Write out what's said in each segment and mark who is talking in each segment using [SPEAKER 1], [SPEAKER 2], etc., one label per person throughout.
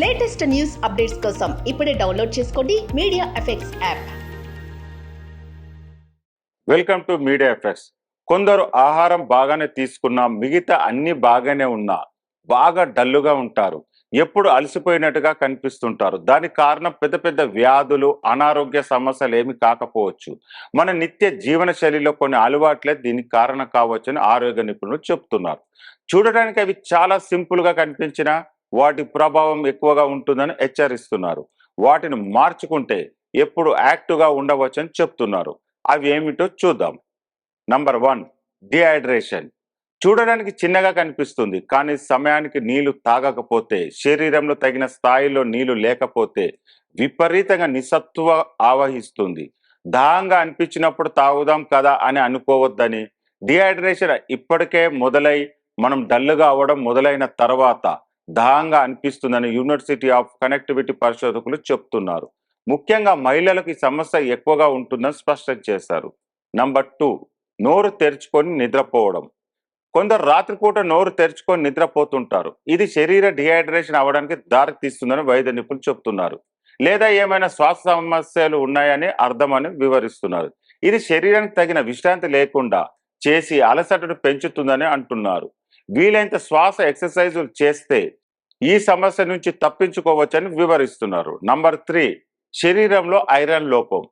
[SPEAKER 1] Latest news updates కోసం ఇప్పుడే download చేసుకోండి media effects app.
[SPEAKER 2] Welcome to media effects. కొందరు ఆహారం బాగానే తీసుకున్నా మిగతా అన్ని బాగానే ఉన్నా బాగా డల్లుగా ఉంటారు. ఎప్పుడు అలసిపోయినట్టుగా కనిపిస్తుంటారు. దానికి కారణం పెద్ద పెద్ద వ్యాధులు, అనారోగ్య సమస్యలు ఏమి కాకపోవచ్చు. మన నిత్య జీవన శైలిలో కొన్ని అలవాట్లే దీనికి కారణం కావచ్చని ఆరోగ్య నిపుణులు చెప్తున్నారు. చూడడానికి అవి చాలా సింపుల్ గా కనిపించినా వాటి ప్రభావం ఎక్కువగా ఉంటుందని హెచ్చరిస్తున్నారు. వాటిని మార్చుకుంటే ఎప్పుడు యాక్టివ్గా ఉండవచ్చని చెప్తున్నారు. అవి ఏమిటో చూద్దాం. Number 1, dehydration. చూడడానికి చిన్నగా కనిపిస్తుంది, కానీ సమయానికి నీళ్లు తాగకపోతే, శరీరంలో తగిన స్థాయిలో నీళ్లు లేకపోతే విపరీతంగా నిస్సత్తువ ఆవహిస్తుంది. దాహంగా అనిపించినప్పుడు తాగుదాం కదా అని అనుకోవద్దని. డిహైడ్రేషన్ ఇప్పటికే మొదలై మనం డల్లుగా అవ్వడం మొదలైన తర్వాత దాహంగా అనిపిస్తుందని యూనివర్సిటీ ఆఫ్ కనెక్టివిటీ పరిశోధకులు చెప్తున్నారు. ముఖ్యంగా మహిళలకు ఈ సమస్య ఎక్కువగా ఉంటుందని స్పష్టం చేశారు. నంబర్ 2, నోరు తెరుచుకొని నిద్రపోవడం. కొందరు రాత్రిపూట నోరు తెరుచుకొని నిద్రపోతుంటారు. ఇది శరీర డిహైడ్రేషన్ అవ్వడానికి దారి తీస్తుందని వైద్య నిపుణులు చెప్తున్నారు. లేదా ఏమైనా శ్వాస సమస్యలు ఉన్నాయని అర్థమని వివరిస్తున్నారు. ఇది శరీరానికి తగిన విశ్రాంతి లేకుండా చేసి అలసటను పెంచుతుందని అంటున్నారు. వీలైనంత శ్వాస ఎక్సర్సైజులు చేస్తే ఈ సమస్య నుంచి తప్పించుకోవచ్చని వివరిస్తున్నారు. నంబర్ 3, శరీరంలో ఐరన్ లోపం.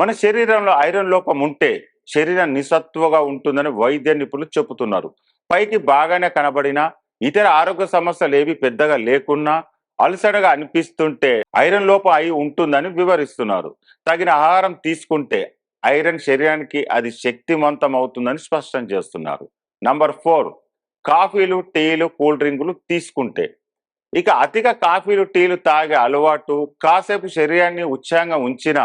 [SPEAKER 2] మన శరీరంలో ఐరన్ లోపం ఉంటే శరీరం నిస్సత్తువగా ఉంటుందని వైద్య నిపుణులు చెబుతున్నారు. పైకి బాగానే కనబడినా, ఇతర ఆరోగ్య సమస్యలు ఏవి పెద్దగా లేకున్నా అలసటగా అనిపిస్తుంటే ఐరన్ లోపం అయి ఉంటుందని వివరిస్తున్నారు. తగిన ఆహారం తీసుకుంటే ఐరన్ శరీరానికి అది శక్తివంతం అవుతుందని స్పష్టం చేస్తున్నారు. నంబర్ 4, కాఫీలు, టీలు, కూల్ డ్రింకులు తీసుకుంటే. ఇక అతిగా కాఫీలు, టీలు తాగే అలవాటు కాసేపు శరీరాన్ని ఉత్సాహంగా ఉంచిన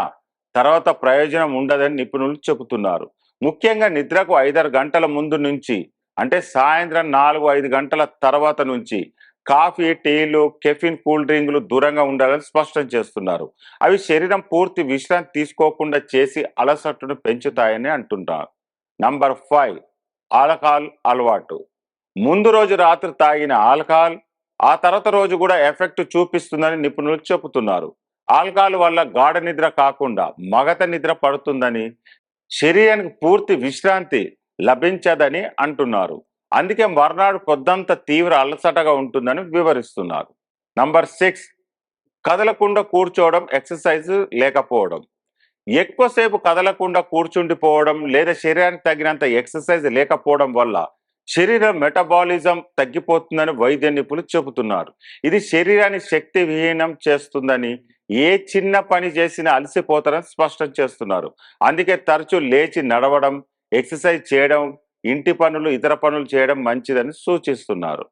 [SPEAKER 2] తర్వాత ప్రయోజనం ఉండదని నిపుణులు చెబుతున్నారు. ముఖ్యంగా నిద్రకు 5-6 గంటల ముందు నుంచి, అంటే సాయంత్రం 4-5 గంటల తర్వాత నుంచి కాఫీ, టీలు, కెఫిన్, కూల్ డ్రింకులు దూరంగా ఉండాలని స్పష్టం చేస్తున్నారు. అవి శరీరం పూర్తి విశ్రాంతి తీసుకోకుండా చేసి అలసటను పెంచుతాయని అంటున్నారు. నంబర్ 5, ఆల్కహాల్ అలవాటు. ముందు రోజు రాత్రి తాగిన ఆల్కహాల్ ఆ తర్వాత రోజు కూడా ఎఫెక్ట్ చూపిస్తుందని నిపుణులు చెబుతున్నారు. ఆల్కహాల్ వల్ల గాఢ నిద్ర కాకుండా మగత నిద్ర పడుతుందని, శరీరానికి పూర్తి విశ్రాంతి లభించదని అంటున్నారు. అందుకే మర్నాడు పొద్దంతా తీవ్ర అలసటగా ఉంటుందని వివరిస్తున్నారు. నంబర్ 6, కదలకుండా కూర్చోవడం, ఎక్సర్సైజ్ లేకపోవడం. ఎక్కువసేపు కదలకుండా కూర్చుండిపోవడం లేదా శరీరానికి తగినంత ఎక్సర్సైజ్ లేకపోవడం వల్ల శరీర మెటబాలిజం తగ్గిపోతుందని వైద్య నిపుణులు చెబుతున్నారు. ఇది శరీరాన్ని శక్తి విహీనం చేస్తుందని, ఏ చిన్న పని చేసినా అలసిపోతారని స్పష్టం చేస్తున్నారు. అందుకే తరచూ లేచి నడవడం, ఎక్సర్సైజ్ చేయడం, ఇంటి పనులు, ఇతర పనులు చేయడం మంచిదని సూచిస్తున్నారు.